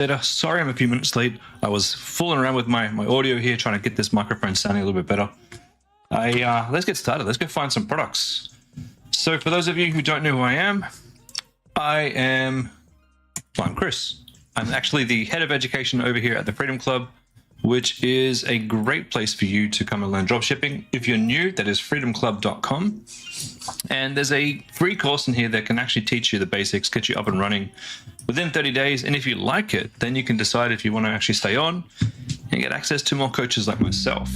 Later. Sorry I'm a few minutes late. I was fooling around with my audio here, trying to get this microphone sounding a little bit better. Let's get started. Let's go find some products. So for those of you who don't know who I'm Chris. I'm actually the head of education over here at the Freedom Club, which is a great place for you to come and learn dropshipping. If you're new, that is freedomclub.com. And there's a free course in here that can actually teach you the basics, get you up and running within 30 days. And if you like it, then you can decide if you want to actually stay on and get access to more coaches like myself.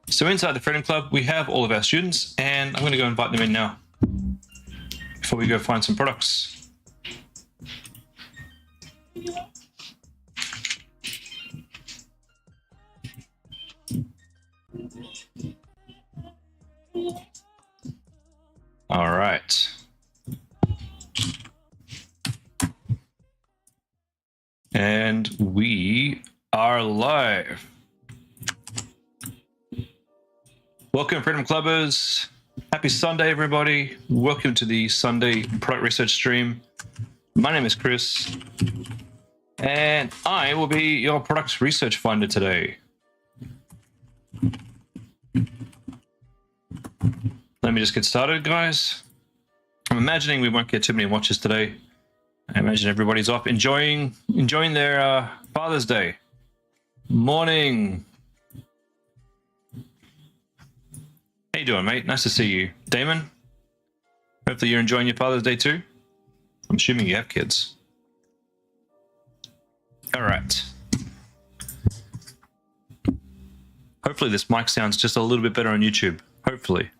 So inside the Freedom Club, we have all of our students, and I'm going to go invite them in now before we go find some products. All right. And we are live. Welcome, Freedom Clubbers. Happy Sunday, everybody. Welcome to the Sunday product research stream. My name is Chris, and I will be your product research finder today. Let me just get started, guys. I'm imagining we won't get too many watches today. I imagine everybody's off enjoying their Father's Day. Morning. How you doing, mate? Nice to see you. Damon, hopefully you're enjoying your Father's Day too. I'm assuming you have kids. All right. Hopefully this mic sounds just a little bit better on YouTube. Hopefully.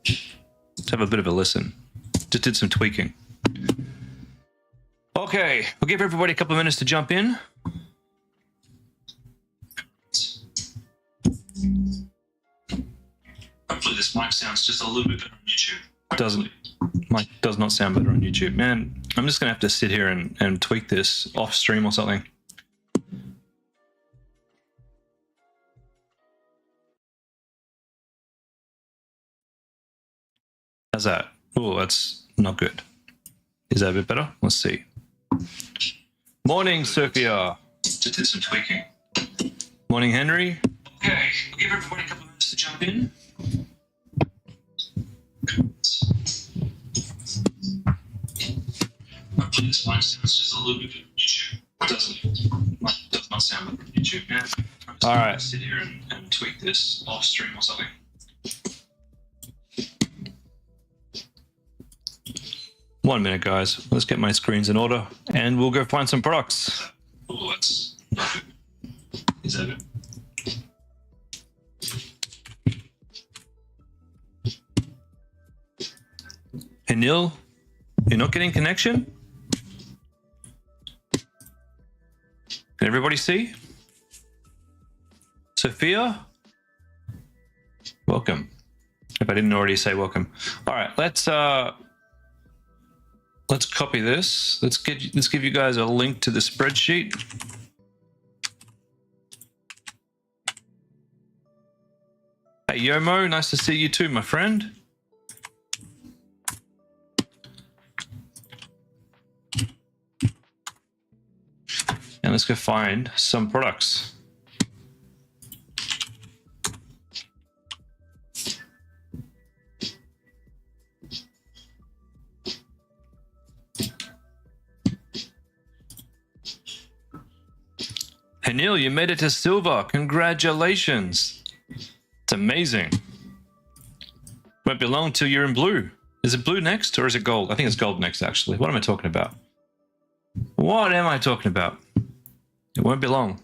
Let's have a bit of a listen. Just did some tweaking. Okay, we'll give everybody a couple of minutes to jump in. Hopefully this mic sounds just a little bit better on YouTube. Mic does not sound better on YouTube. Man, I'm just gonna have to sit here and tweak this off stream or something. How's that? Oh, that's not good. Is that a bit better? Let's see. Morning, Sophia. Just did some tweaking. Morning, Henry. Okay, we'll give everybody a couple of minutes to jump in. Hopefully this mic sounds just a little bit better on YouTube. Does not sound better on YouTube, man. I'm just gonna sit here and tweak this off stream or something. One minute, guys. Let's get my screens in order, and we'll go find some products. Oh, that's not good. Is that it? Hey, Neil, you're not getting connection? Can everybody see? Sophia? Welcome. If I didn't already say welcome. All right, let's copy this. Let's give you guys a link to the spreadsheet. Hey, Yomo, nice to see you too, my friend. And let's go find some products. Hey Neil, you made it to silver. Congratulations. It's amazing. Won't be long till you're in blue. Is it blue next or is it gold? I think it's gold next, actually. What am I talking about? What am I talking about? It won't be long.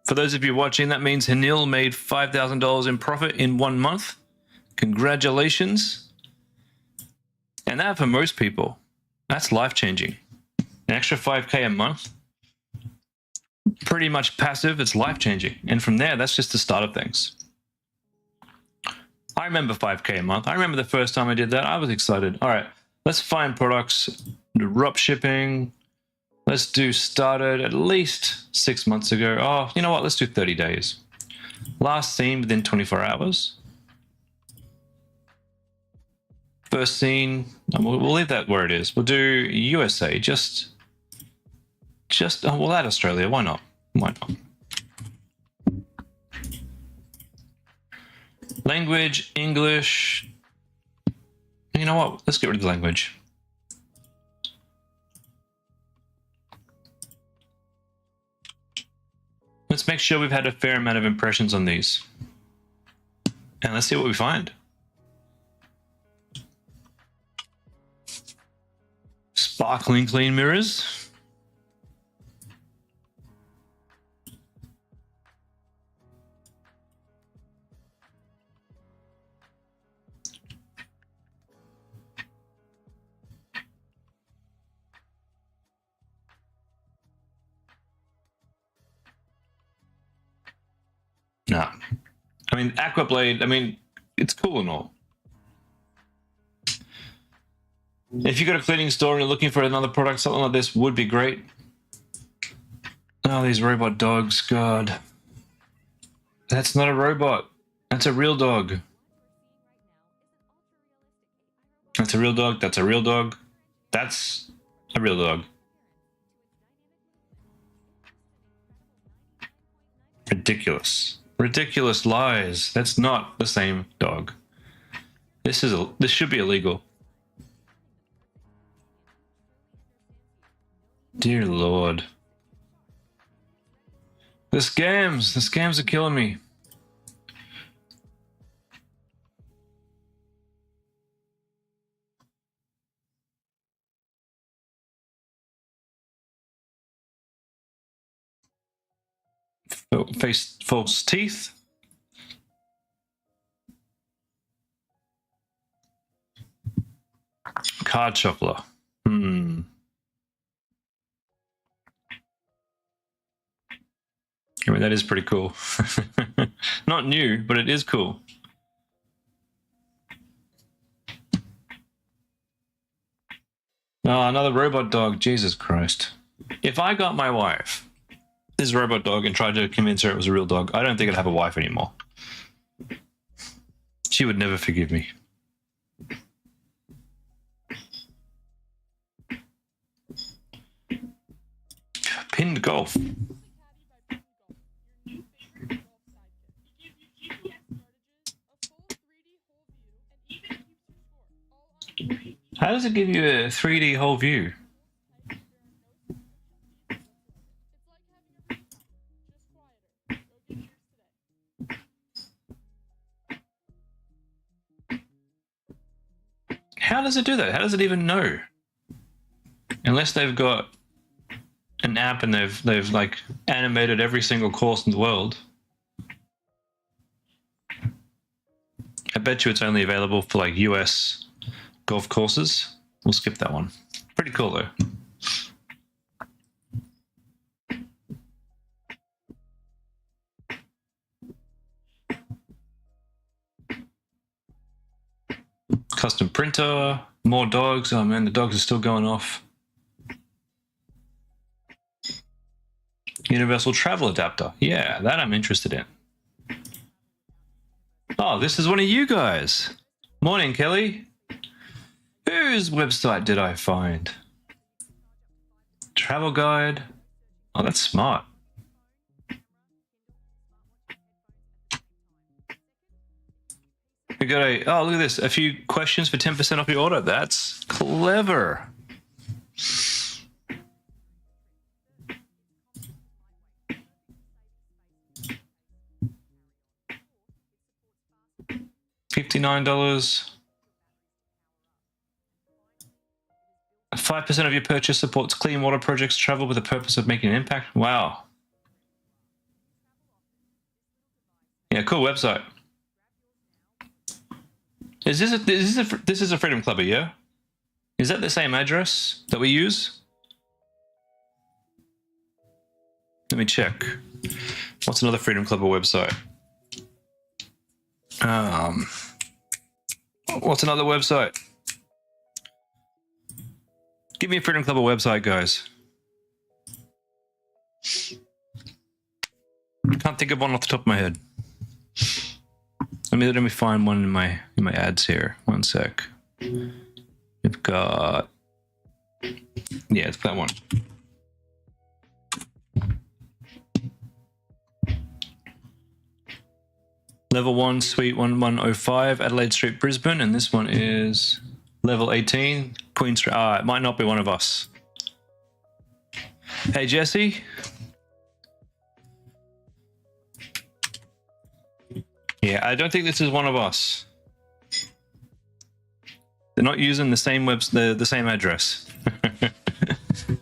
For those of you watching, that means Hanil made $5,000 in profit in 1 month. Congratulations. And that for most people, that's life-changing. An extra 5K a month. Pretty much passive, it's life-changing. And from there, that's just the start of things. I remember 5K a month. I remember the first time I did that. I was excited. All right, let's find products, drop shipping. Let's do started at least 6 months ago. Oh, you know what? Let's do 30 days. Last seen within 24 hours. First seen, we'll leave that where it is. We'll do USA, just Just, oh, well, add Australia. Why not? Why not? Language, English. You know what? Let's get rid of the language. Let's make sure we've had a fair amount of impressions on these. And let's see what we find. Sparkling clean mirrors. No. I mean, Aquablade, I mean, it's cool and all. If you got a cleaning store and you're looking for another product, something like this would be great. Oh, these robot dogs, God. That's not a robot. That's a real dog. That's a real dog. That's a real dog. That's a real dog. Ridiculous. Ridiculous lies. That's not the same dog. This should be illegal. Dear Lord. The scams are killing me. Face false teeth. Card shuffler. I mean, that is pretty cool. Not new, but it is cool. Oh, another robot dog. Jesus Christ. If I got my wife this robot dog and tried to convince her it was a real dog, I don't think I'd have a wife anymore. She would never forgive me. Pinned golf. How does it give you a 3D whole view? How does it do that? How does it even know? Unless they've got an app and they've like animated every single course in the world. I bet you it's only available for like US golf courses. We'll skip that one. Pretty cool though. Custom printer, more dogs. Oh man, the dogs are still going off. Universal travel adapter. Yeah, that I'm interested in. Oh, this is one of you guys. Morning, Kelly. Whose website did I find? Travel guide. Oh, that's smart. We got oh, look at this. A few questions for 10% off your order. That's clever. $59. 5% of your purchase supports clean water projects travel with the purpose of making an impact. Wow. Yeah, cool website. This is a Freedom Clubber, yeah? Is that the same address that we use? Let me check. What's another Freedom Clubber website? What's another website? Give me a Freedom Clubber website, guys. Can't think of one off the top of my head. Let me find one in my ads here. One sec. We've got, yeah, it's that one. Level 1, Suite 1105, Adelaide Street, Brisbane. And this one is level 18, Queen Street. It might not be one of us. Hey, Jesse. Yeah, I don't think this is one of us. They're not using the same the same address.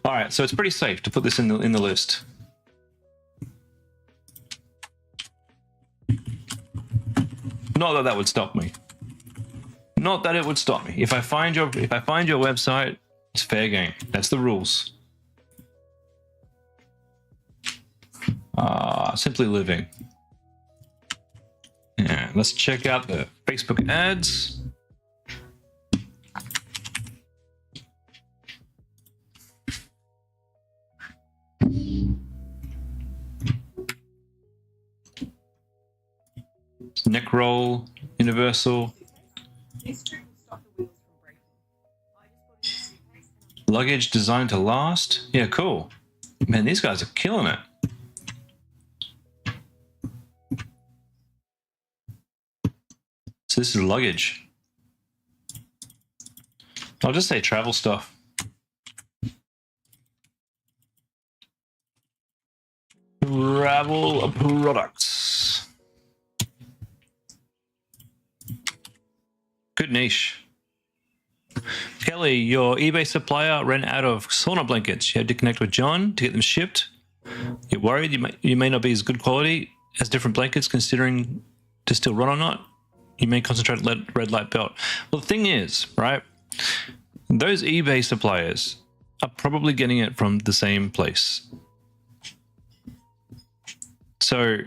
All right, so it's pretty safe to put this in the list. Not that that would stop me. Not that it would stop me. If I find your website, it's fair game. That's the rules. Simply Living. Yeah, let's check out the Facebook ads. Neck roll, universal. Luggage designed to last. Yeah, cool. Man, these guys are killing it. So this is luggage. I'll just say travel stuff. Travel products. Good niche. Kelly, your eBay supplier ran out of sauna blankets. You had to connect with John to get them shipped. You're worried you may not be as good quality as different blankets, considering to still run or not. You may concentrate red light belt. Well, the thing is, right, those eBay suppliers are probably getting it from the same place. So,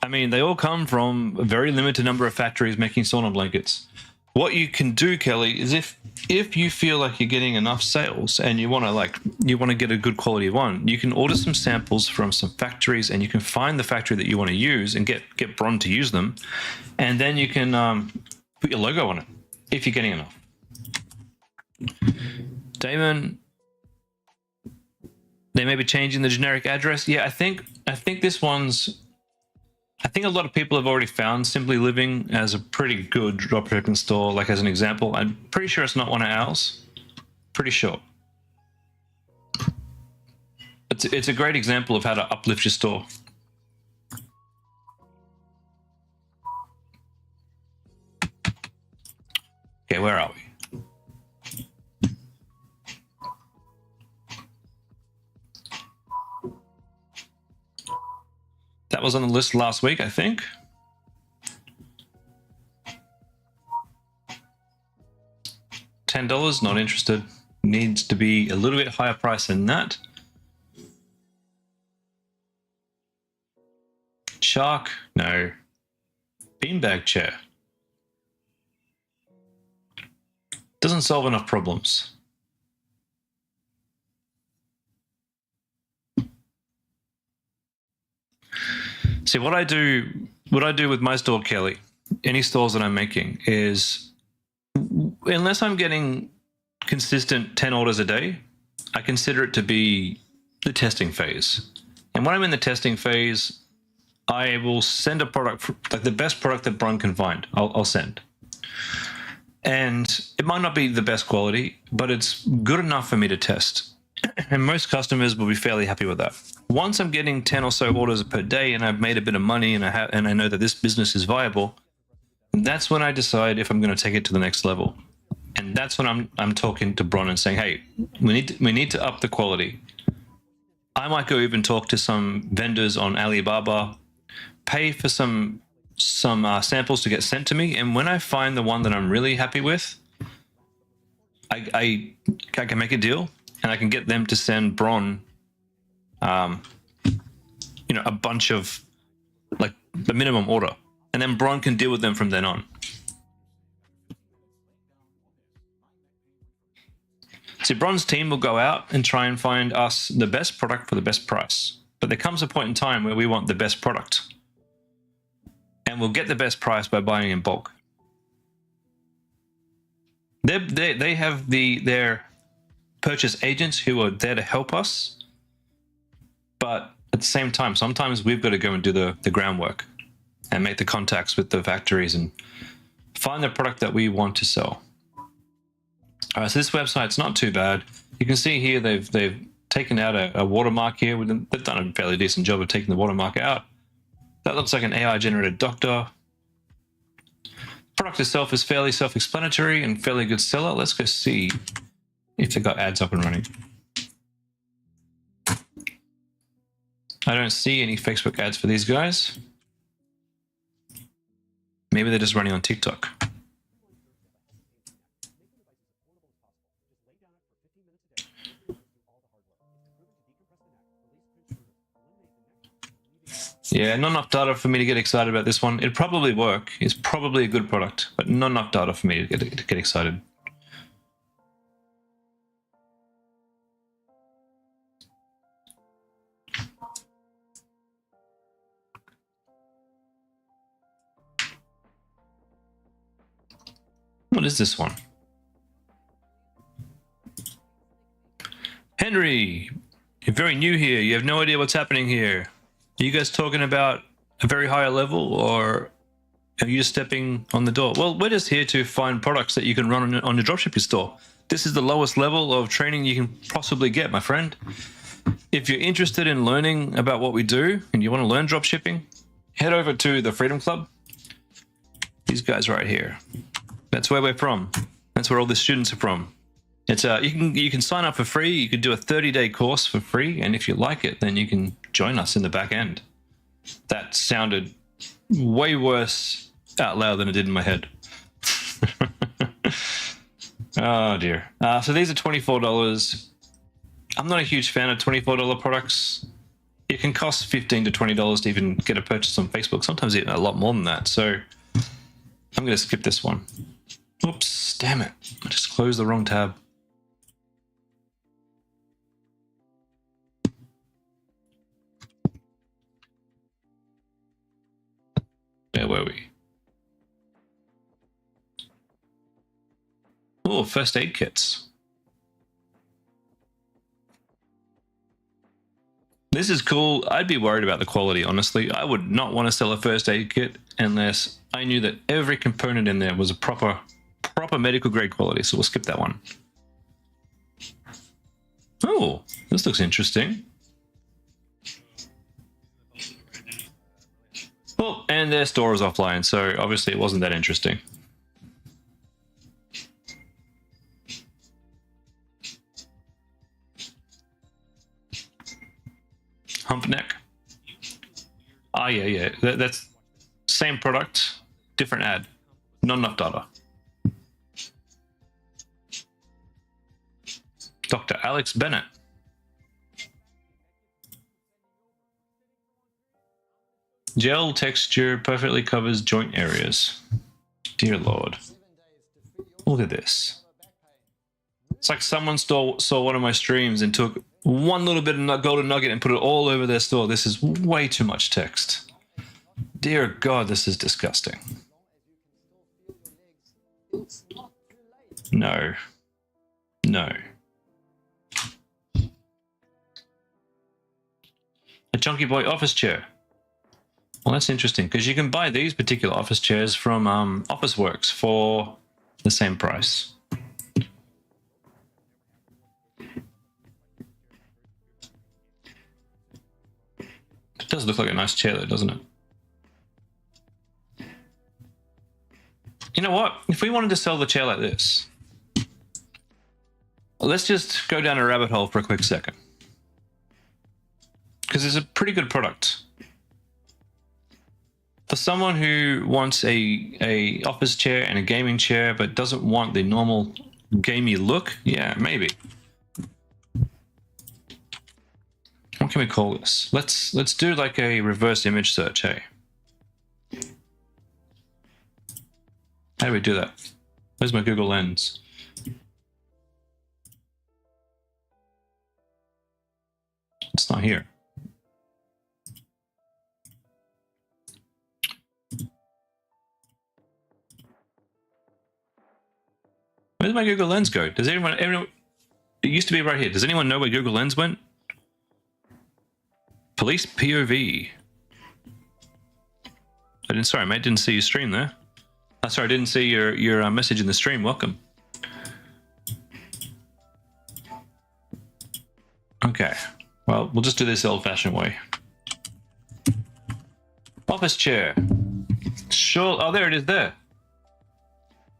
I mean, they all come from a very limited number of factories making sauna blankets. What you can do, Kelly, is if you feel like you're getting enough sales and you want to get a good quality one, you can order some samples from some factories, and you can find the factory that you want to use and get Bron to use them, and then you can put your logo on it if you're getting enough. Damon, they may be changing the generic address. Yeah, I think this one's. I think a lot of people have already found Simply Living as a pretty good dropshipping store, like as an example. I'm pretty sure it's not one of ours. Pretty sure. It's a great example of how to uplift your store. Okay, where are we? That was on the list last week, I think. $10, not interested. Needs to be a little bit higher price than that. Shark, no. Beanbag chair. Doesn't solve enough problems. See, what I do with my store, Kelly, any stores that I'm making, is unless I'm getting consistent 10 orders a day, I consider it to be the testing phase. And when I'm in the testing phase, I will send a product, like the best product that Bron can find, I'll send. And it might not be the best quality, but it's good enough for me to test. And most customers will be fairly happy with that. Once I'm getting 10 or so orders per day and I've made a bit of money and I know that this business is viable, that's when I decide if I'm going to take it to the next level. And that's when I'm talking to Bron and saying, hey, we need to up the quality. I might go even talk to some vendors on Alibaba, pay for some samples to get sent to me, and when I find the one that I'm really happy with, I can make a deal and I can get them to send Bron a bunch of, like, the minimum order, and then Bron can deal with them from then on. So Bron's team will go out and try and find us the best product for the best price. But there comes a point in time where we want the best product. And we'll get the best price by buying in bulk. They have their purchase agents who are there to help us. But at the same time, sometimes we've got to go and do the groundwork. and make the contacts with the factories and find the product that we want to sell. All right, so this website's not too bad. You can see here they've taken out a watermark here. They've done a fairly decent job of taking the watermark out. That looks like an AI-generated doctor. Product itself is fairly self-explanatory and fairly good seller. Let's go see if they've got ads up and running. I don't see any Facebook ads for these guys. Maybe they're just running on TikTok. Yeah, not enough data for me to get excited about this one. It'd probably work. It's probably a good product, but not enough data for me to get excited. What is this one? Henry, you're very new here. You have no idea what's happening here. Are you guys talking about a very higher level, or are you just stepping on the door? Well, we're just here to find products that you can run on your dropshipping store. This is the lowest level of training you can possibly get, my friend. If you're interested in learning about what we do and you want to learn dropshipping, head over to the Freedom Club. These guys right here. That's where we're from. That's where all the students are from. It's you can sign up for free. You could do a 30-day course for free, and if you like it, then you can join us in the back end. That sounded way worse out loud than it did in my head. Oh dear. So these are $24. I'm not a huge fan of $24 products. It can cost $15 to $20 to even get a purchase on Facebook. Sometimes even a lot more than that. So I'm going to skip this one. Oops, damn it. I just closed the wrong tab. Where were we? Oh, first aid kits. This is cool. I'd be worried about the quality, honestly. I would not want to sell a first aid kit unless I knew that every component in there was a proper medical grade quality. So we'll skip that one. Oh, this looks interesting. Well, and their store is offline, so obviously it wasn't that interesting. Hump neck. Ah, yeah. That's same product, different ad. Not enough data. Dr. Alex Bennett. Gel texture perfectly covers joint areas. Dear Lord. Look at this. It's like someone saw one of my streams and took one little bit of golden nugget and put it all over their store. This is way too much text. Dear God, this is disgusting. No. No. A Chunky Boy office chair. Well, that's interesting because you can buy these particular office chairs from Officeworks for the same price. It does look like a nice chair though, doesn't it? You know what? If we wanted to sell the chair like this, let's just go down a rabbit hole for a quick second. Because it's a pretty good product. For someone who wants a office chair and a gaming chair but doesn't want the normal gamey look, yeah, maybe. What can we call this? Let's do like a reverse image search, hey? How do we do that? Where's my Google Lens? It's not here. Where did my Google Lens go? Does anyone, it used to be right here. Does anyone know where Google Lens went? Police POV. Sorry, mate. Didn't see your stream there. Sorry, I didn't see your message in the stream. Welcome. Okay. Well, we'll just do this the old-fashioned way. Office chair. Sure. Oh, there it is. There.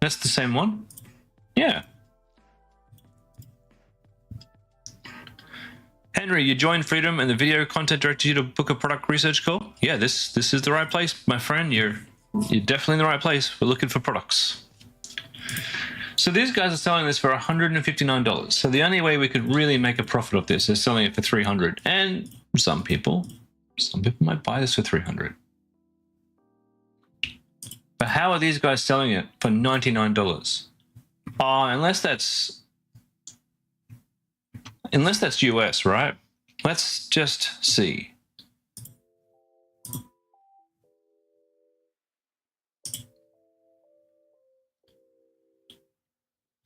That's the same one. Yeah. Henry, you joined Freedom, and the video content directed you to book a product research call. Yeah, this is the right place, my friend. You're definitely in the right place. We're looking for products. So these guys are selling this for $159. So the only way we could really make a profit of this is selling it for $300. And some people might buy this for $300. But how are these guys selling it for $99? Unless that's US, right? Let's just see.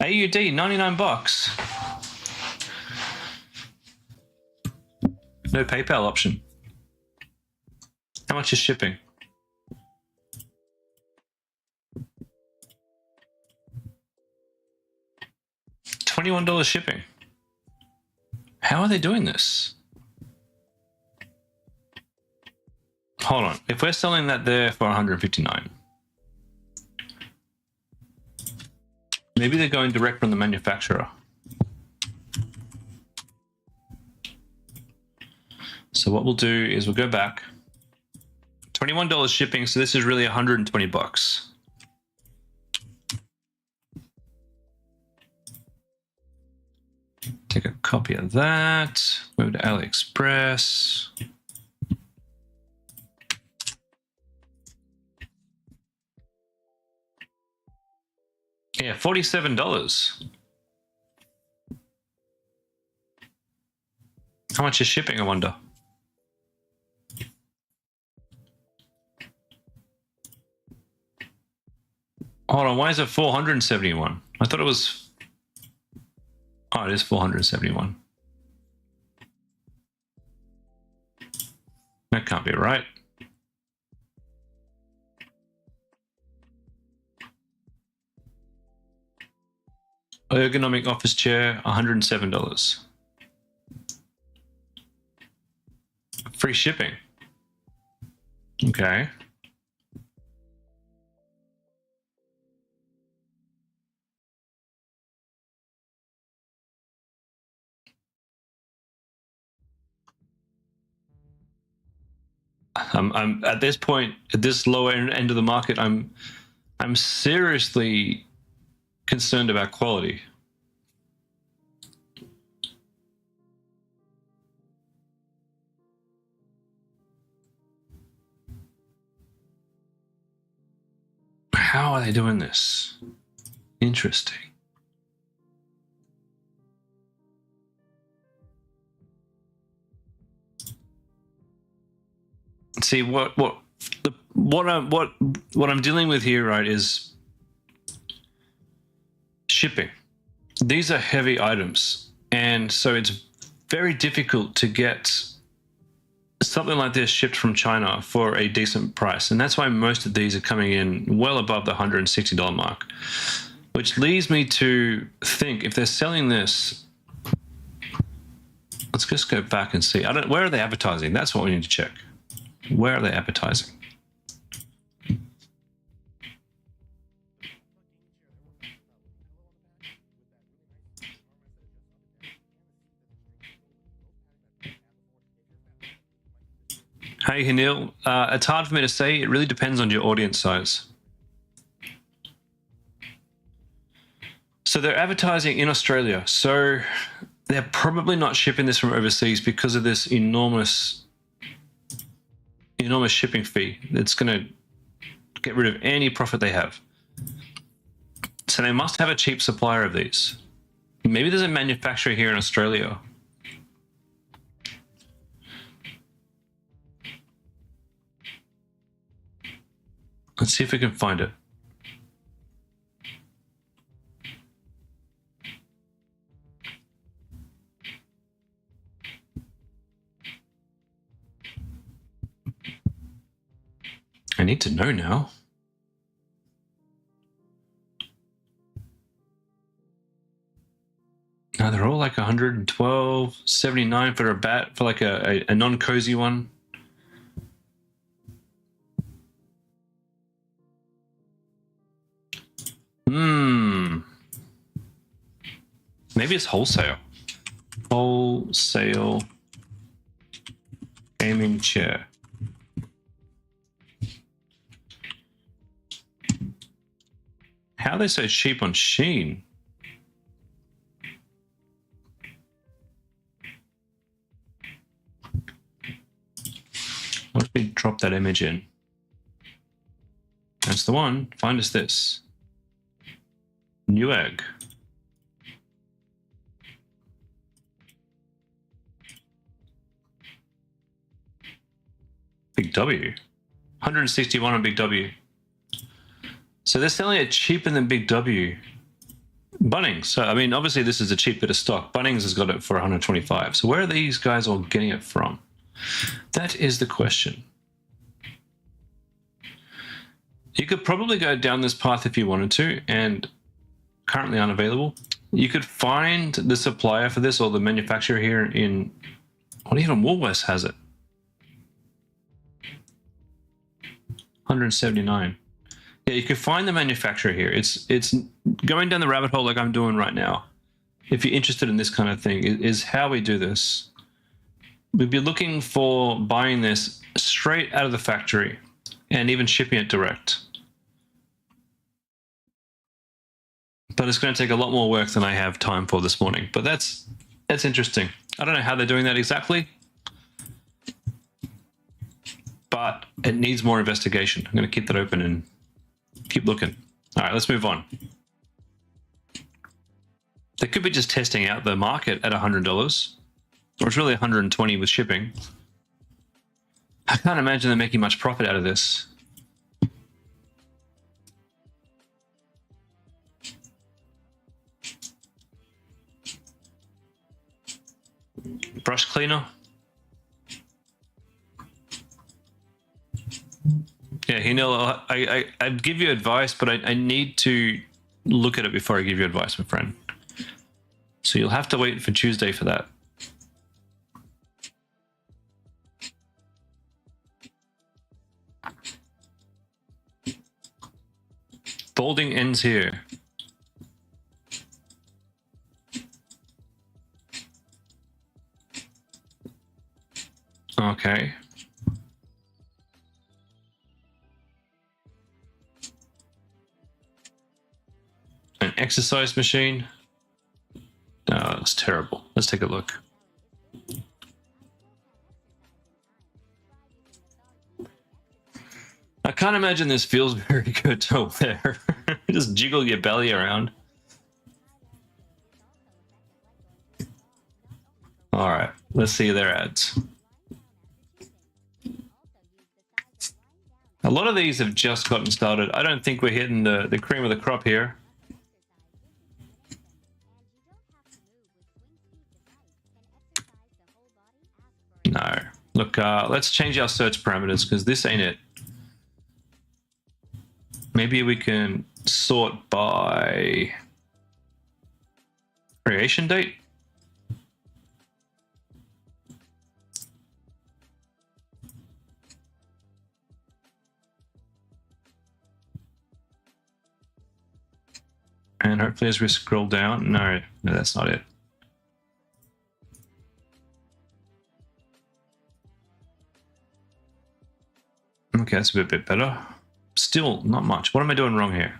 AUD, $99. No PayPal option. How much is shipping? $21 shipping. How are they doing this? Hold on. If we're selling that there for $159, maybe they're going direct from the manufacturer. So what we'll do is we'll go back. $21 shipping, so this is really $120. Take a copy of that, move to AliExpress. Yeah, $47. How much is shipping, I wonder? Hold on, why is it 471? I thought it was... Oh, it is 471. That can't be right. Ergonomic office chair, $107. Free shipping. Okay. I'm at this point, at this lower end of the market, I'm seriously concerned about quality. How are they doing this? Interesting. See what I'm dealing with here, right, is shipping. These are heavy items, and so it's very difficult to get something like this shipped from China for a decent price, and that's why most of these are coming in well above the $160 mark, which leads me to think if they're selling this. Let's just go back and see. Where are they advertising? That's what we need to check. Where are they advertising? Hey, Hanil. It's hard for me to say. It really depends on your audience size. So they're advertising in Australia. So they're probably not shipping this from overseas because of this enormous shipping fee. It's going to get rid of any profit they have. So they must have a cheap supplier of these. Maybe there's a manufacturer here in Australia. Let's see if we can find it. I need to know now. No, they're all like 112, 79 for a bat, for like a non-cozy one. Maybe it's wholesale. Wholesale gaming chair. How are they so cheap on Shein? What if we drop that image in? That's the one. Find us this. Newegg. Big W. 161 on Big W. So they're selling it cheaper than Big W. Bunnings. So, I mean, obviously this is a cheap bit of stock. Bunnings has got it for 125. So where are these guys all getting it from? That is the question. You could probably go down this path if you wanted to, and currently unavailable. You could find the supplier for this or the manufacturer here in, well, even Woolworths has it. 179. Yeah, you could find the manufacturer here. It's going down the rabbit hole like I'm doing right now. If you're interested in this kind of thing, is how we do this. We'd be looking for buying this straight out of the factory and even shipping it direct. But it's going to take a lot more work than I have time for this morning. But that's interesting. I don't know how they're doing that exactly, but it needs more investigation. I'm going to keep that open and keep looking. All right, let's move on. They could be just testing out the market at $100, or it's really $120 with shipping. I can't imagine they're making much profit out of this. Brush cleaner. Yeah, Hinel, I'd give you advice, but I need to look at it before I give you advice, my friend. So you'll have to wait for Tuesday for that. Balding ends here. Okay. An exercise machine. No, that's terrible. Let's take a look. I can't imagine this feels very good to wear. Just jiggle your belly around. All right, let's see their ads. A lot of these have just gotten started. I don't think we're hitting the cream of the crop here. No. Look, let's change our search parameters because this ain't it. Maybe we can sort by creation date. And hopefully as we scroll down, no, that's not it. Okay, that's a bit better. Still not much. What am I doing wrong here?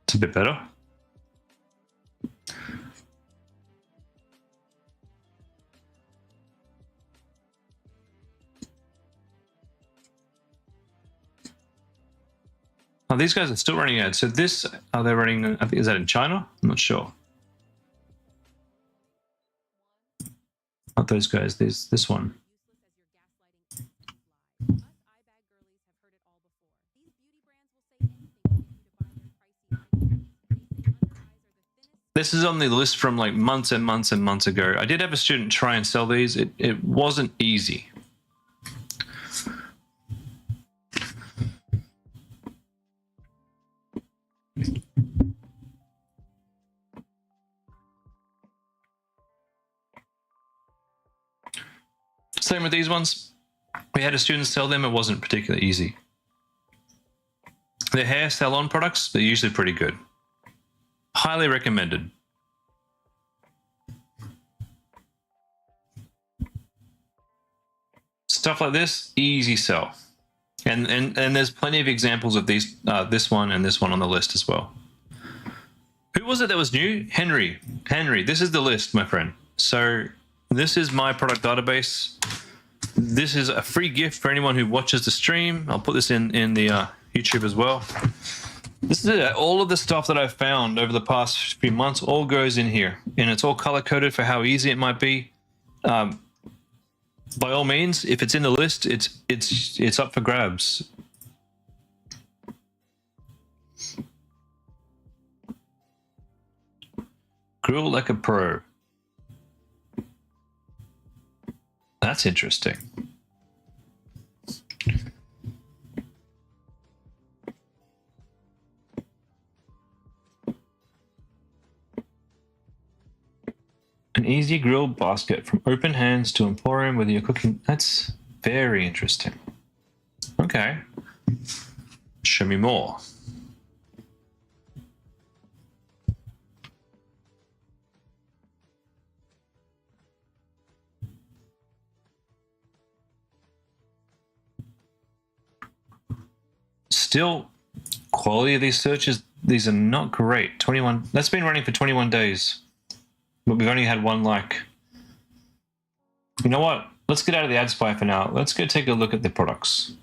It's a bit better. Oh, these guys are still running ads. So this, are they running, I think, is that in China? I'm not sure. Not those guys, this one. This is on the list from like months and months and months ago. I did have a student try and sell these. It wasn't easy. Same with these ones. We had a student sell them. It wasn't particularly easy. The hair salon products, they're usually pretty good. Highly recommended. Stuff like this, easy sell. And there's plenty of examples of these, this one and this one on the list as well. Who was it that was new? Henry. Henry, this is the list, my friend. So this is my product database. This is a free gift for anyone who watches the stream. I'll put this in the YouTube as well. This is it. All of the stuff that I've found over the past few months all goes in here, and it's all color coded for how easy it might be. By all means, if it's in the list, it's up for grabs. Grill like a pro. That's interesting. An easy grill basket from open hands to emporium whether you're cooking. That's very interesting. Okay. Show me more. Still, quality of these searches, these are not great. 21, that's been running for 21 days. But we've only had one like. You know what? Let's get out of the ad spy for now. Let's go take a look at the products.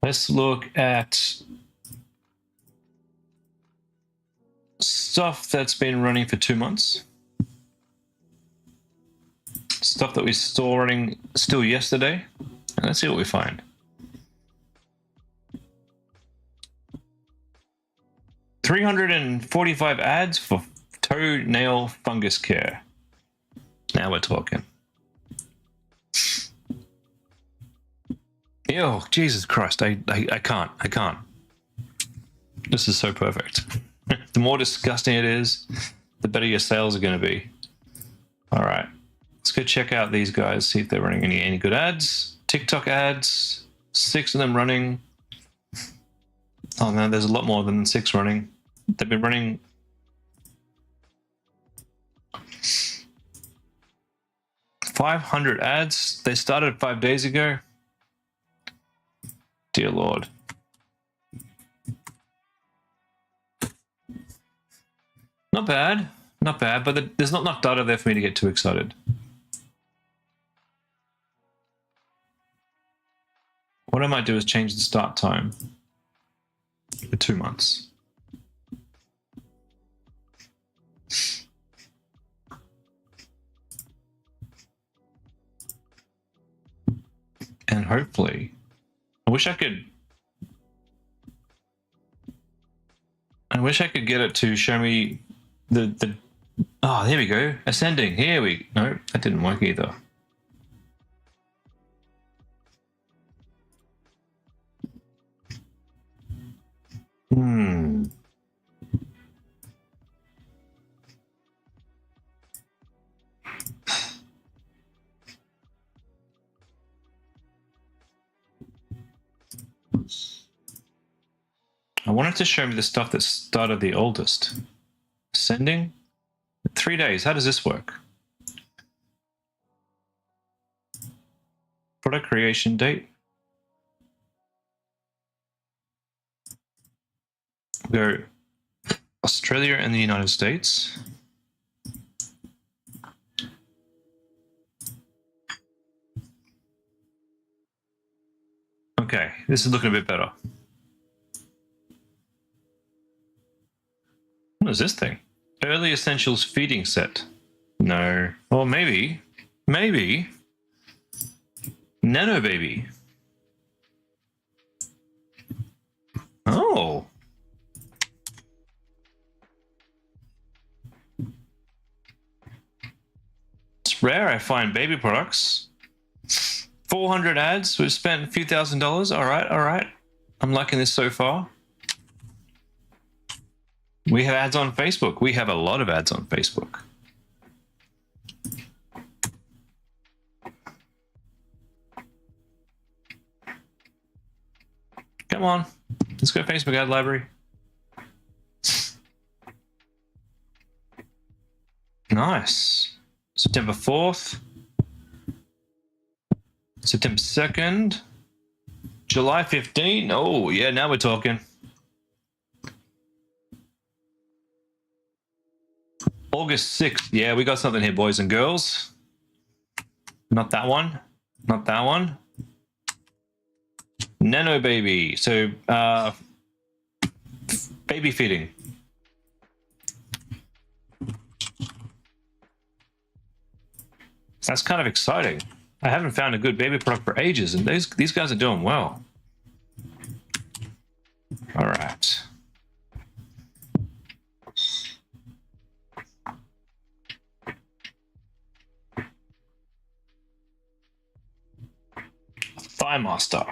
Let's look at stuff that's been running for 2 months. Stuff that we saw running still yesterday. And let's see what we find. 345 ads for toenail fungus care. Now we're talking. Oh, Jesus Christ. I can't. This is so perfect. The more disgusting it is, the better your sales are going to be. All right. Let's go check out these guys, see if they're running any good ads. TikTok ads, 6 of them running. Oh, no, there's a lot more than 6 running. They've been running 500 ads. They started 5 days ago. Dear Lord. Not bad, but there's not enough data there for me to get too excited. What I might do is change the start time for 2 months. And hopefully, I wish I could get it to show me the oh, there we go. Ascending. No, that didn't work either. I wanted to show me the stuff that started the oldest. Sending? 3 days. How does this work? Product creation date. Go Australia and the United States. Okay, this is looking a bit better. What is this thing? Early Essentials feeding set. No. Or maybe. Nano Baby. Oh. It's rare I find baby products. 400 ads. We've spent a few $1,000s. All right. I'm liking this so far. We have ads on Facebook. We have a lot of ads on Facebook. Come on. Let's go Facebook ad library. Nice. September 4th. September 2nd. July 15th. Oh, yeah, now we're talking. August 6th. Yeah, we got something here, boys and girls. Not that one. Not that one. Nano baby. So, baby feeding. That's kind of exciting. I haven't found a good baby product for ages, and these guys are doing well. All right. Thigh Master.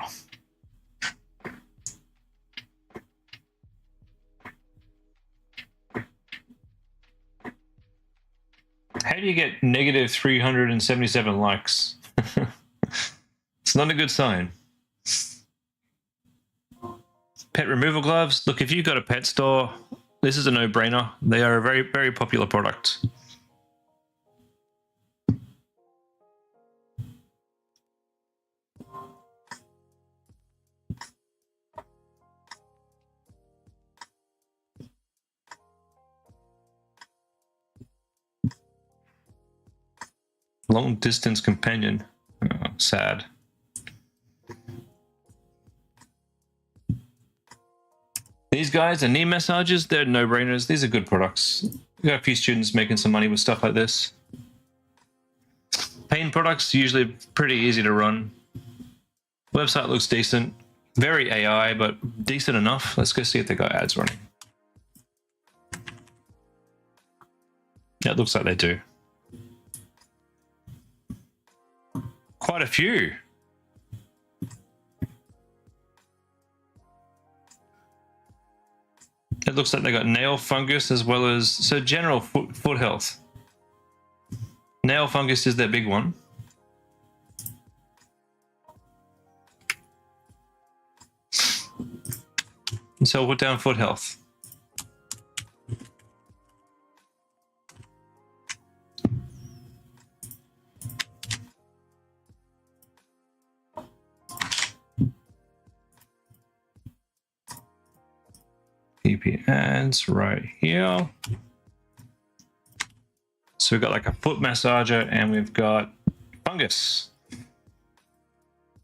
How do you get negative 377 likes? It's not a good sign. Pet removal gloves. Look, if you've got a pet store, this is a no-brainer. They are a very, very popular product. Long distance companion. Oh, sad. These guys are knee massages. They're no-brainers. These are good products. We got a few students making some money with stuff like this. Pain products, usually pretty easy to run. Website looks decent. Very AI, but decent enough. Let's go see if they got ads running. Yeah, it looks like they do. Quite a few. It looks like they got nail fungus as well as, so general foot health. Nail fungus is their big one. And so we'll put down foot health. PiPi ads right here. So we've got like a foot massager and we've got fungus.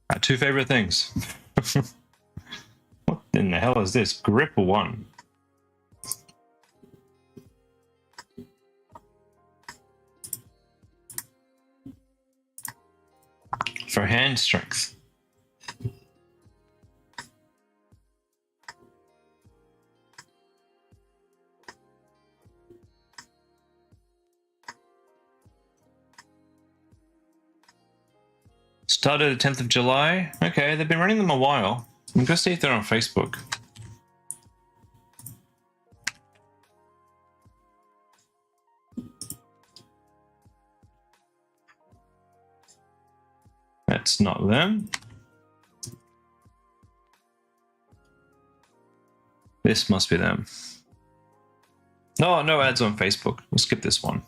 Our two favorite things. What in the hell is this? Grip one. For hand strength. Started the 10th of July. Okay, they've been running them a while. I'm going to see if they're on Facebook. That's not them. This must be them. No, no ads on Facebook. We'll skip this one.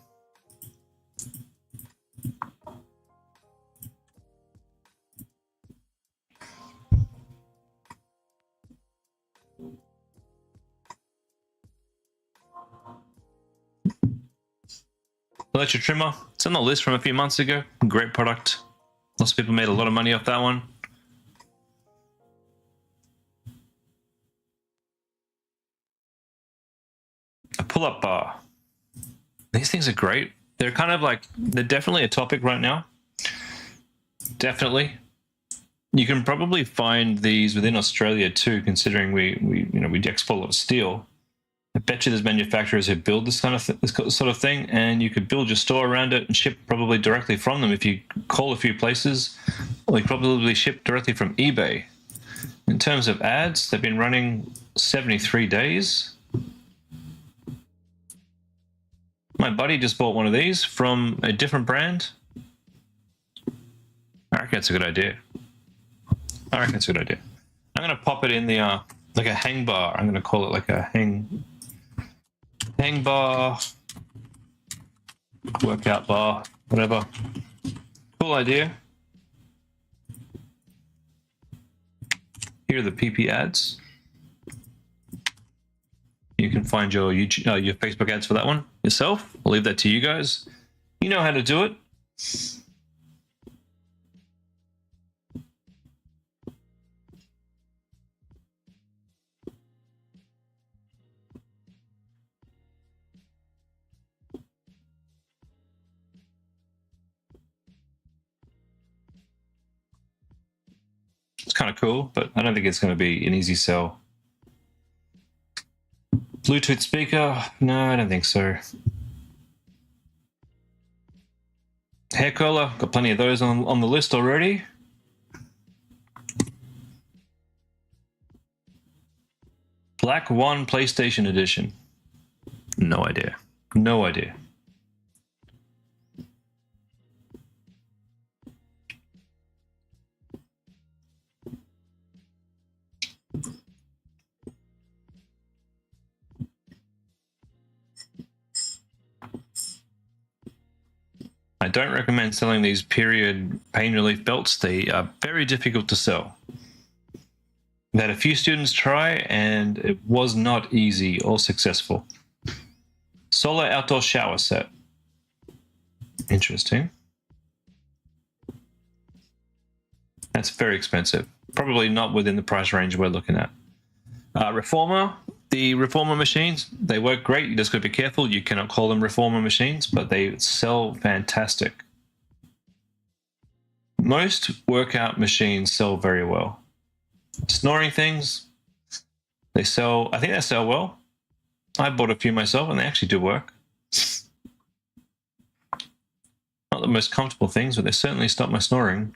Electric trimmer. It's on the list from a few months ago. Great product. Lots of people made a lot of money off that one. A pull-up bar. These things are great. They're kind of like, they're definitely a topic right now. Definitely. You can probably find these within Australia too, considering we export a lot of steel. I bet you there's manufacturers who build this sort of thing, and you could build your store around it and ship probably directly from them. If you call a few places, or you probably ship directly from eBay. In terms of ads, they've been running 73 days. My buddy just bought one of these from a different brand. I reckon it's a good idea. I'm going to pop it in the like a hang bar. I'm going to call it like a hang bar, workout bar, whatever. Cool idea. Here are the PiPi ads. You can find your YouTube, your Facebook ads for that one yourself. I'll leave that to you guys. You know how to do it. It's kind of cool, but I don't think it's going to be an easy sell. Bluetooth speaker? No, I don't think so. Hair curler? Got plenty of those on the list already. Black One PlayStation Edition. No idea. No idea. I don't recommend selling these period pain relief belts. They are very difficult to sell. I've had a few students try, and it was not easy or successful. Solar outdoor shower set. Interesting. That's very expensive. Probably not within the price range we're looking at. Reformer. The reformer machines, they work great. You just got to be careful. You cannot call them reformer machines, but they sell fantastic. Most workout machines sell very well. Snoring things, they sell, I think they sell well. I bought a few myself and they actually do work. Not the most comfortable things, but they certainly stop my snoring.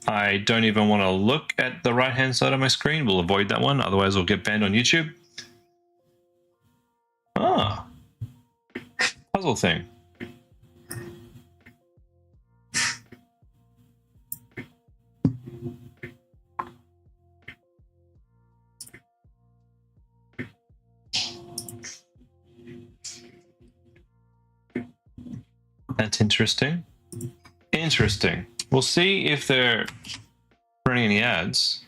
I don't even want to look at the right-hand side of my screen. We'll avoid that one, otherwise we'll get banned on YouTube. Ah, puzzle thing. That's interesting. Interesting. We'll see if they're running any ads.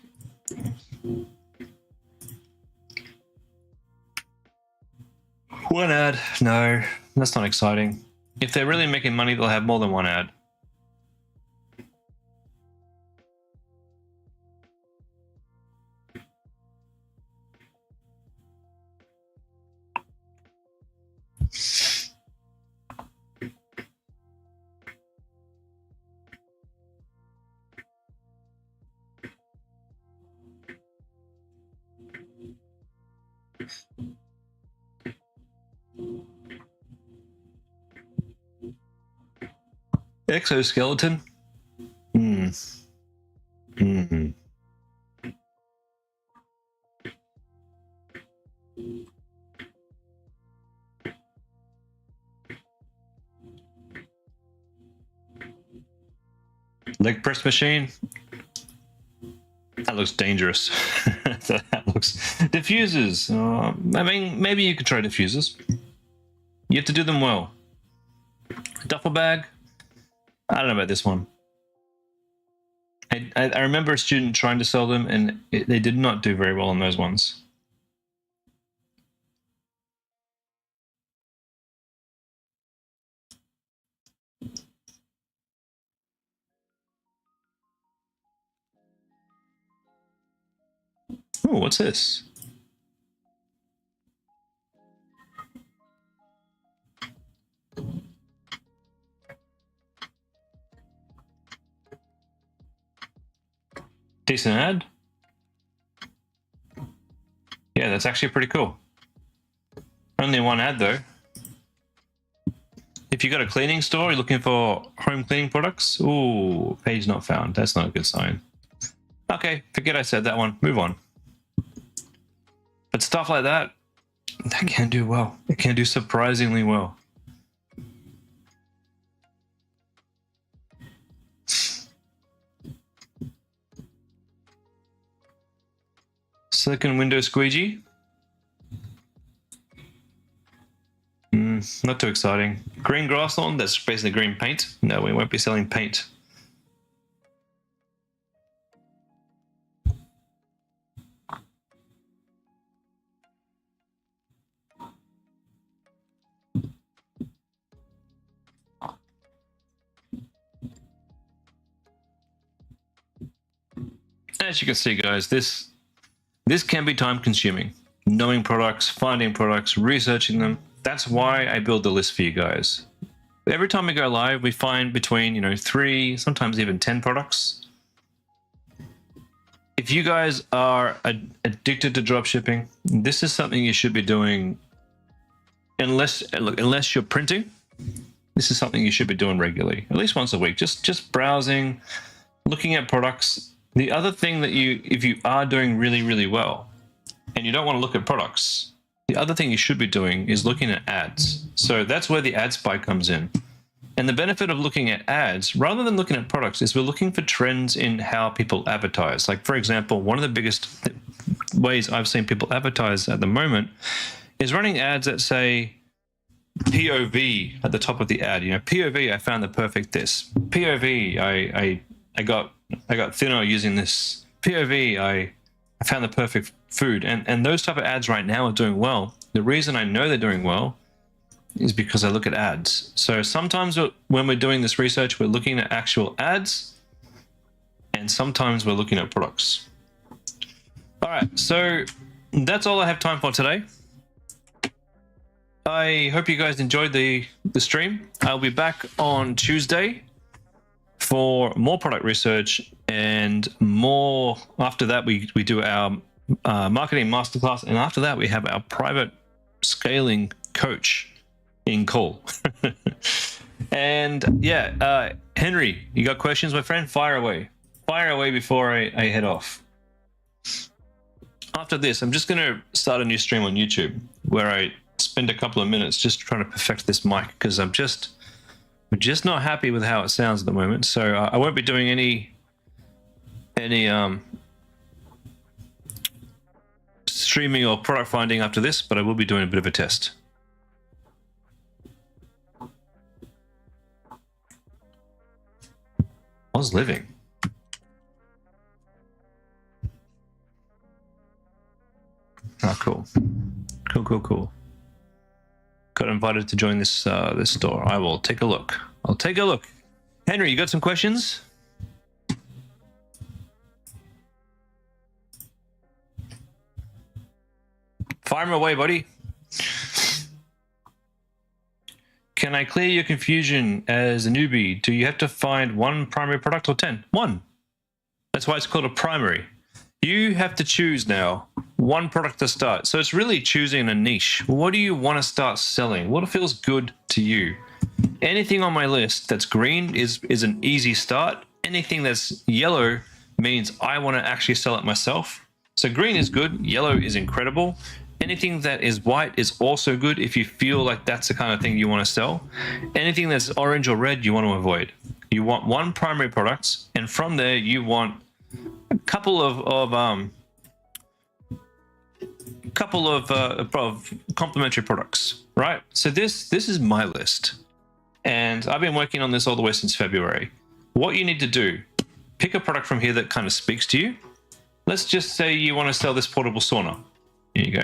One ad. No, that's not exciting. If they're really making money, they'll have more than one ad. Exoskeleton? Leg press machine? That looks dangerous. That looks... Diffusers. I mean, maybe you could try diffusers. You have to do them well. Duffel bag? I don't know about this one. I remember a student trying to sell them, and they did not do very well on those ones. Oh, what's this? Decent ad. That's actually pretty cool. Only one ad though. If you got a cleaning store, you're looking for home cleaning products. Ooh, page not found. That's not a good sign. Okay, forget I said that one. Move on. But stuff like that can do well. It can do surprisingly well. Silicon window squeegee. Not too exciting. Green grass lawn, that's basically green paint. No, we won't be selling paint. As you can see, guys, this can be time consuming. Knowing products, finding products, researching them. That's why I build the list for you guys. Every time we go live, we find between 3, sometimes even 10 products. If you guys are addicted to dropshipping, this is something you should be doing. Unless you're printing, this is something you should be doing regularly, at least once a week. Just browsing, looking at products. The other thing that if you are doing really, really well, and you don't want to look at products, the other thing you should be doing is looking at ads. So that's where the ad spike comes in. And the benefit of looking at ads, rather than looking at products, is we're looking for trends in how people advertise. Like, for example, one of the biggest ways I've seen people advertise at the moment is running ads that say POV at the top of the ad. POV, I found the perfect this. POV, I got thinner using this. POV, I found the perfect food. And those type of ads right now are doing well. The reason I know they're doing well is because I look at ads. So sometimes when we're doing this research, we're looking at actual ads, and sometimes we're looking at products. All right, so that's all I have time for today. I hope you guys enjoyed the stream. I'll be back on Tuesday for more product research, and more after that we do our marketing masterclass, and after that we have our private scaling coach in call. And yeah, Henry, you got questions, my friend? Fire away before I head off. After this, I'm just going to start a new stream on YouTube where I spend a couple of minutes just trying to perfect this mic, because I'm just not happy with how it sounds at the moment. So I won't be doing any streaming or product finding after this, but I will be doing a bit of a test. Oz Living. Oh, cool. Cool. Got invited to join this store. I will take a look. I'll take a look. Henry, you got some questions? Fire them away, buddy. Can I clear your confusion as a newbie? Do you have to find one primary product or 10? One. That's why it's called a primary. You have to choose now one product to start. So it's really choosing a niche. What do you want to start selling? What feels good to you? Anything on my list that's green is an easy start. Anything that's yellow means I want to actually sell it myself. So green is good. Yellow is incredible. Anything that is white is also good if you feel like that's the kind of thing you want to sell. Anything that's orange or red, you want to avoid. You want one primary product, and from there you want a couple of complementary products, right? So this is my list, and I've been working on this all the way since February. What you need to do, pick a product from here that kind of speaks to you. Let's just say you want to sell this portable sauna. Here you go.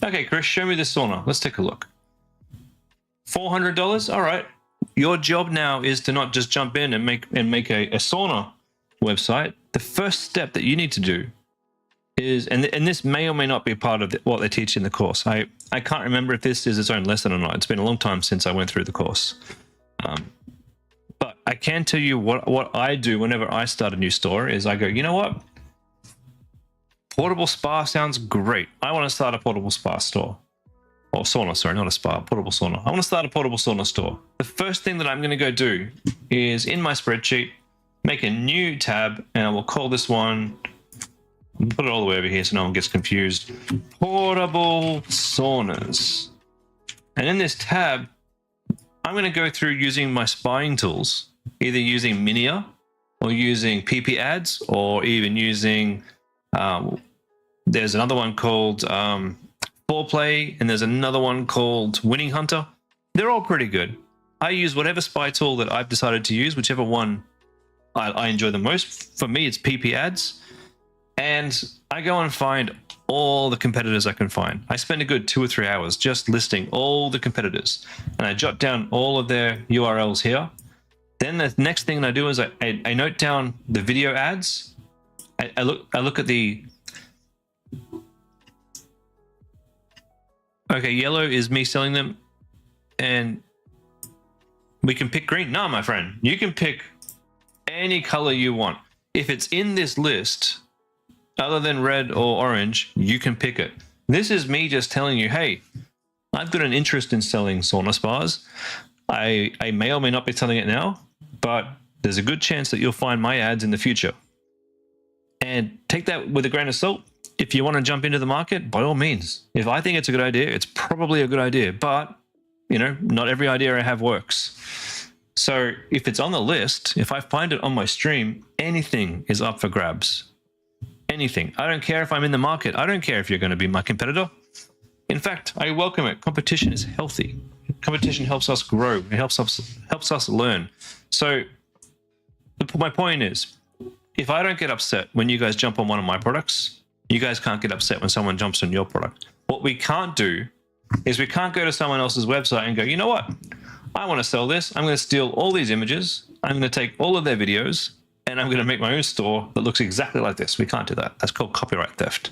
Okay, Chris, show me this sauna. Let's take a look. $400. All right. Your job now is to not just jump in and make a sauna website. The first step that you need to do is, and this may or may not be part of what they teach in the course. I can't remember if this is its own lesson or not. It's been a long time since I went through the course. But I can tell you what I do whenever I start a new store is I go, you know what? Portable spa sounds great. I want to start a portable spa store. Or sauna, sorry, not a spa, portable sauna. I want to start a portable sauna store. The first thing that I'm going to go do is in my spreadsheet, make a new tab, and I will call this one, put it all the way over here so no one gets confused, portable saunas. And in this tab, I'm going to go through using my spying tools, either using Minia or using PiPi ads, or even using, there's another one called Foreplay, and there's another one called Winning Hunter. They're all pretty good. I use whatever spy tool that I've decided to use, whichever one I enjoy the most. For me, it's PiPi ads. And I go and find all the competitors I can find. I spend a good 2 or 3 hours just listing all the competitors, and I jot down all of their URLs here. Then the next thing I do is I note down the video ads. I look at the, okay, yellow is me selling them, and we can pick green. No, my friend, you can pick any color you want. If it's in this list, other than red or orange, you can pick it. This is me just telling you, hey, I've got an interest in selling sauna spas. I may or may not be selling it now, but there's a good chance that you'll find my ads in the future. And take that with a grain of salt. If you want to jump into the market, by all means. If I think it's a good idea, it's probably a good idea, but you know, not every idea I have works. So if it's on the list, if I find it on my stream, anything is up for grabs. Anything. I don't care if I'm in the market. I don't care if you're going to be my competitor. In fact, I welcome it. Competition is healthy. Competition helps us grow. It helps us learn. So my point is, if I don't get upset when you guys jump on one of my products, you guys can't get upset when someone jumps on your product. What we can't do is we can't go to someone else's website and go, you know what? I want to sell this. I'm going to steal all these images. I'm going to take all of their videos, and I'm going to make my own store that looks exactly like this. We can't do that. That's called copyright theft.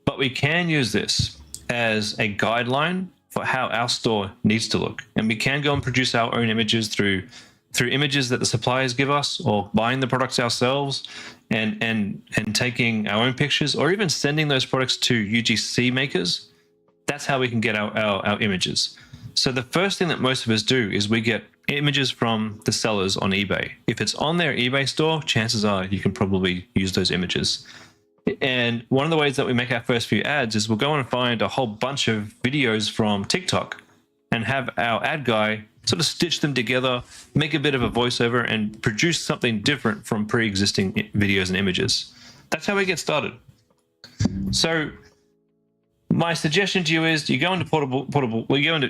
But we can use this as a guideline for how our store needs to look. And we can go and produce our own images through images that the suppliers give us, or buying the products ourselves and taking our own pictures, or even sending those products to UGC makers. That's how we can get our images. So the first thing that most of us do is we get images from the sellers on eBay. If it's on their eBay store, chances are you can probably use those images. And one of the ways that we make our first few ads is we'll go and find a whole bunch of videos from TikTok and have our ad guy sort of stitch them together, make a bit of a voiceover, and produce something different from pre-existing videos and images. That's how we get started. So my suggestion to you is you go into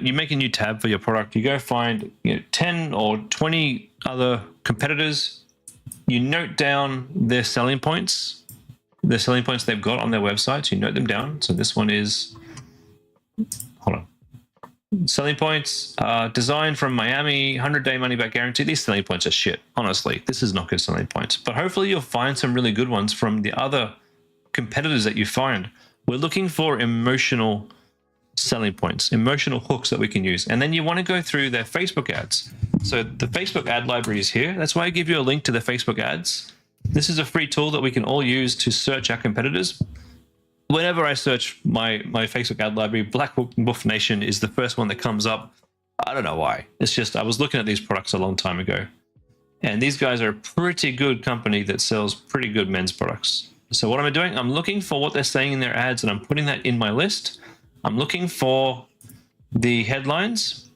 you make a new tab for your product. You go find 10 or 20 other competitors. You note down their selling points, they've got on their websites. You note them down. So this one is, hold on. Selling points, design from Miami, 100-day money-back guarantee. These selling points are shit. Honestly, this is not good selling points. But hopefully you'll find some really good ones from the other competitors that you find. We're looking for emotional selling points, emotional hooks that we can use. And then you want to go through their Facebook ads. So the Facebook ad library is here. That's why I give you a link to the Facebook ads. This is a free tool that we can all use to search our competitors. Whenever I search my Facebook ad library, Black Wolf Nation is the first one that comes up. I don't know why. It's just I was looking at these products a long time ago. And these guys are a pretty good company that sells pretty good men's products. So what am I doing? I'm looking for what they're saying in their ads, and I'm putting that in my list. I'm looking for the headlines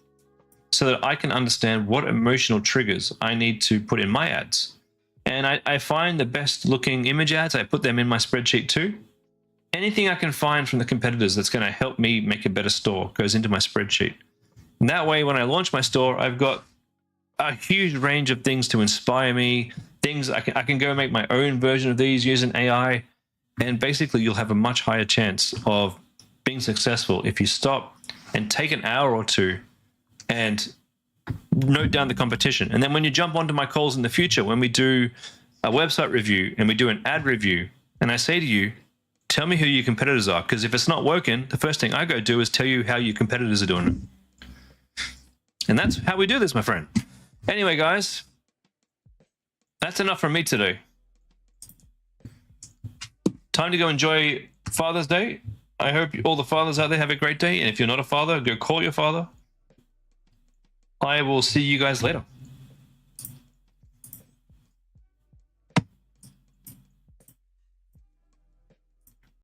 so that I can understand what emotional triggers I need to put in my ads. And I find the best looking image ads, I put them in my spreadsheet too. Anything I can find from the competitors that's going to help me make a better store goes into my spreadsheet. And that way, when I launch my store, I've got a huge range of things to inspire me, things I can go make my own version of these using AI. And basically, you'll have a much higher chance of being successful if you stop and take an hour or two and note down the competition. And then when you jump onto my calls in the future, when we do a website review and we do an ad review, and I say to you, tell me who your competitors are, because if it's not working, the first thing I go do is tell you how your competitors are doing it. And that's how we do this, my friend. Anyway, guys, that's enough from me today. time to go enjoy Father's Day. I hope all the fathers out there have a great day. And if you're not a father, go call your father. I will see you guys later.